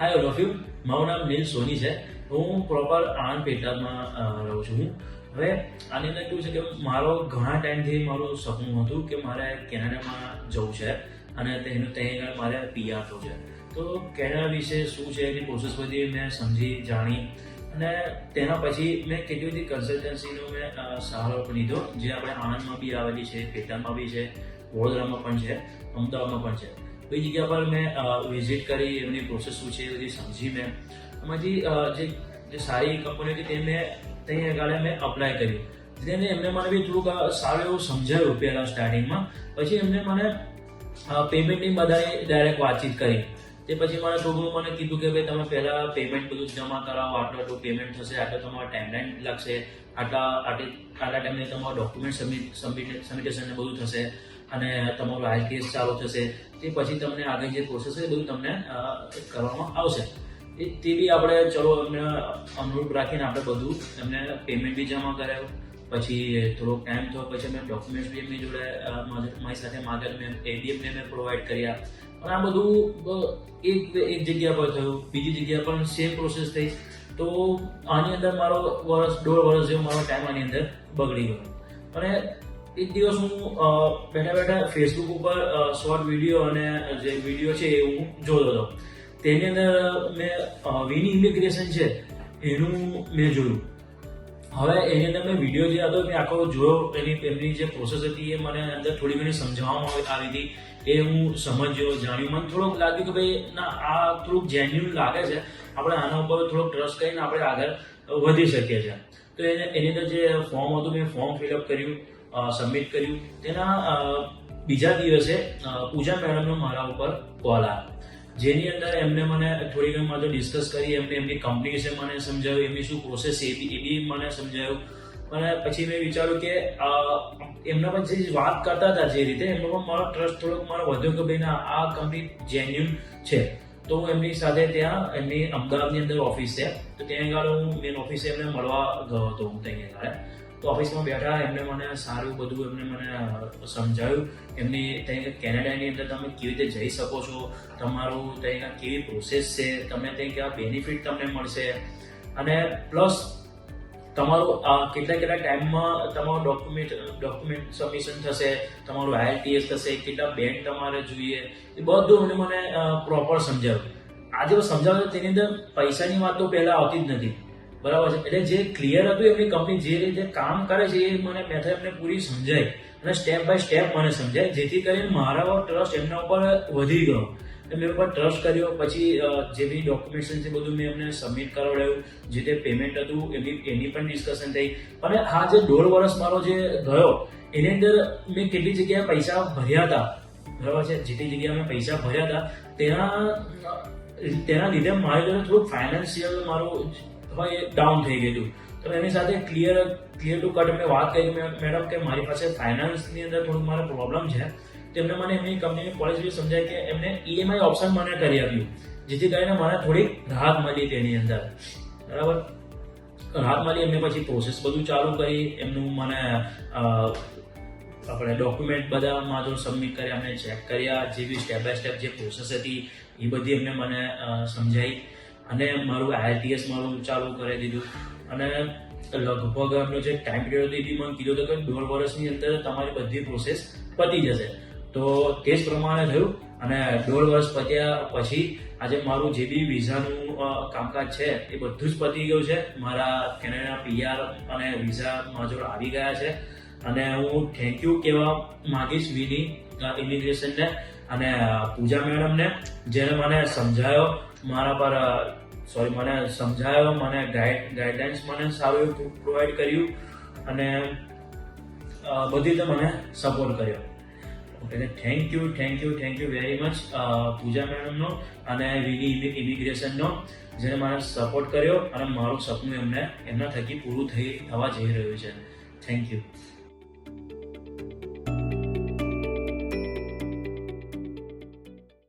Hi all of you, મારું નામ નીલ સોની છે. હું પ્રોપર આણંદ પેટામાં રહું છું. હવે આની અંદર કેવું છે કે મારો ઘણા ટાઈમથી મારું સપનું હતું કે મારે કેનેડામાં જવું છે અને ત્યાં મારે PR થવું છે. તો કેનેડા વિશે શું છે એની પ્રોસેસ બધી મેં સમજી જાણી અને તેના પછી મેં કેટલી બધી કન્સલ્ટન્સીનો મેં સહારો પણ લીધો, જે આપણે આણંદમાં બી આવેલી છે, પેટામાં બી છે, વડોદરામાં પણ છે, અમદાવાદમાં પણ છે. બધી જગ્યા પર મેં વિઝિટ કરી, એમની પ્રોસેસ શું છે એ બધી સમજી. મેં એમાંથી જે સારી કંપની હતી તે મેં ત્યાં આગળ મેં અપ્લાય કર્યું. તેને એમને મને બી થોડુંક સારું એવું સમજાવ્યું પહેલાં સ્ટાર્ટિંગમાં. પછી એમને મને પેમેન્ટની બધાએ ડાયરેક્ટ વાતચીત કરી. તે પછી મને થોડું મને કીધું કે ભાઈ તમે પહેલાં પેમેન્ટ બધું જમા કરાવો, આટલું પેમેન્ટ થશે, આટલો તમારો ટાઈમલાઈન લાગશે, આટલા ટાઈમને તમારું ડોક્યુમેન્ટ સબમિટેશન ને બધું થશે અને તમારું IELTS ચાલુ થશે. તે પછી તમને આગળ જે પ્રોસેસ છે એ બધું તમને કરવામાં આવશે. તે બી આપણે ચલો એમને અનુરૂપ રાખીને આપણે બધું એમને પેમેન્ટ બી જમા કરાવ્યું. પછી થોડોક ટાઈમ થયો પછી મેં ડોક્યુમેન્ટ્સ બી એમની જોડે મારી સાથે માગેલ, મેં ADM ને મેં પ્રોવાઈડ કર્યા. અને આ બધું એક જગ્યા પર થયું, બીજી જગ્યા પર સેમ પ્રોસેસ થઈ. તો આની અંદર મારો દોઢ વર્ષ જેવો મારો ટાઈમ આની અંદર બગડી ગયો. અને એક દિવસ હું બેઠા ફેસબુક ઉપર શોર્ટ વિડીયો અને જે વિડીયો છે એ હું જોતો હતો. તેની અંદર મેં વિની ઇમિગ્રેશન છે એનું મેં જોયું. હવે એની અંદર મેં વિડીયો જે હતો મેં આખો જોયો, એમની જે પ્રોસેસ હતી એ મને અંદર થોડી ઘણી સમજાવવામાં આવી હતી. એ હું સમજ્યો, જાણ્યું. મને થોડુંક લાગ્યું કે ભાઈ ના, આ થોડુંક જેન્યુન લાગે છે, આપણે આના ઉપર થોડોક ટ્રસ્ટ કરીને આપણે આગળ વધી શકીએ છીએ. તો એની અંદર જે ફોર્મ હતું મેં ફોર્મ ફિલઅપ કર્યું, સબમિટ કર્યું. તેના બીજા દિવસે પૂજા મેડમનો મારા ઉપર કોલ આવ્યો, જેની અંદર એમને મને થોડી ઘણી મારે ડિસ્કસ કરી. એમની કંપની વિશે મને સમજાવ્યું, એમની શું પ્રોસેસ છે એ બી મને સમજાવ્યું. અને પછી મેં વિચાર્યું કે એમના પર જે વાત કરતા હતા જે રીતે, એમનો પણ મારો ટ્રસ્ટ થોડોક મારો વધ્યો કે ભાઈ ના, આ કંપની જેન્યુન છે. તો હું એમની સાથે ત્યાં એમની અમદાવાદની અંદર ઓફિસ છે, તો ત્યાં આગળ હું મેન ઓફિસે એમને મળવા ગયો હતો. હું ત્યાં આગળ તો ઓફિસમાં બેઠા, એમને મને સારું બધું એમને મને સમજાવ્યું. એમની ત્યાં કેનેડાની અંદર તમે કેવી રીતે જઈ શકો છો, તમારું ત્યાં કેવી પ્રોસેસ છે, તમને ત્યાં કેવા બેનિફિટ તમને મળશે, અને પ્લસ તમારું કેટલા ટાઈમમાં તમારું ડોક્યુમેન્ટ સબમિશન થશે, તમારું IELTS થશે, કેટલા બેન્ડ તમારે જોઈએ, એ બધું મને પ્રોપર સમજાવ્યું. આજે સમજાવ્યું તેની અંદર પૈસાની વાત તો પહેલાં આવતી જ નથી, બરાબર છે. એટલે જે ક્લિયર હતું, એમની કંપની જે રીતે કામ કરે છે એ મને મેથડ એમને પૂરી સમજાય અને સ્ટેપ બાય સ્ટેપ મને સમજાય, જેથી કરીને મારા ટ્રસ્ટ એમના ઉપર વધી ગયો. મેં ઉપર ટ્રસ્ટ કર્યો. પછી જે બી ડોક્યુમેન્ટેશન છે બધું મેં એમને સબમિટ કરાવડાવ્યું. જે તે પેમેન્ટ હતું એની પણ ડિસ્કશન થઈ. અને હા, જે 1.5 વર્ષ મારો જે ગયો એની અંદર મેં કેટલી જગ્યાએ પૈસા ભર્યા હતા, બરાબર છે. જેટલી જગ્યાએ મેં પૈસા ભર્યા હતા તેના લીધે મારી જોડે થોડુંક ફાઇનાન્શિયલ મારું ડાઉન થઈ ગયું હતું. તો એની સાથે ક્લિયર ટુ કટ એમને વાત કરી, મેડમ કે મારી પાસે ફાઇનાન્સની અંદર થોડુંક મારો પ્રોબ્લેમ છે. તેમને મને એમની કંપનીની પોલિસી સમજાય કે એમને EMI ઓપ્શન મને કરી આપ્યું, જેથી કરીને મને થોડીક રાહત મળી તેની અંદર, બરાબર. રાહત મળી. એમને પછી પ્રોસેસ બધું ચાલુ કરી. એમનું મને આપણે ડોક્યુમેન્ટ બધા મારું સબમિટ કર્યા, એમને ચેક કર્યા. જે બી સ્ટેપ બાય સ્ટેપ જે પ્રોસેસ હતી એ બધી એમને મને સમજાઈ. અને મારું IELTS મારું ચાલુ કરી દીધું. અને લગભગ એમનો જે ટાઈમ પિરિયડ હતો એ બી મને કીધું હતું કે 1.5 વર્ષની અંદર તમારી બધી પ્રોસેસ પતી જશે. તો તે જ પ્રમાણે થયું. અને 1.5 વર્ષ પત્યા પછી આજે મારું જે બી વિઝાનું કામકાજ છે એ બધું જ પતી ગયું છે. મારા કેનેડા PR અને વિઝા મારા જોડે આવી ગયા છે. અને હું થેન્ક યુ કહેવા માંગીશ વિની ઇમિગ્રેશનને અને પૂજા મેડમને, જેને મને સમજાયો, મને સમજાયો, મને ગાઈડલાઇન્સ મને સારું એવું પ્રોવાઈડ કર્યું અને બધી રીતે મને સપોર્ટ કર્યો. Okay, thank you very much Puja મેડમનો અને વિની ઇમિગ્રેશનનો, જેને મને સપોર્ટ કર્યો અને મારું સપનું એમના થકી પૂરું થવા જઈ રહ્યું છે. Thank you.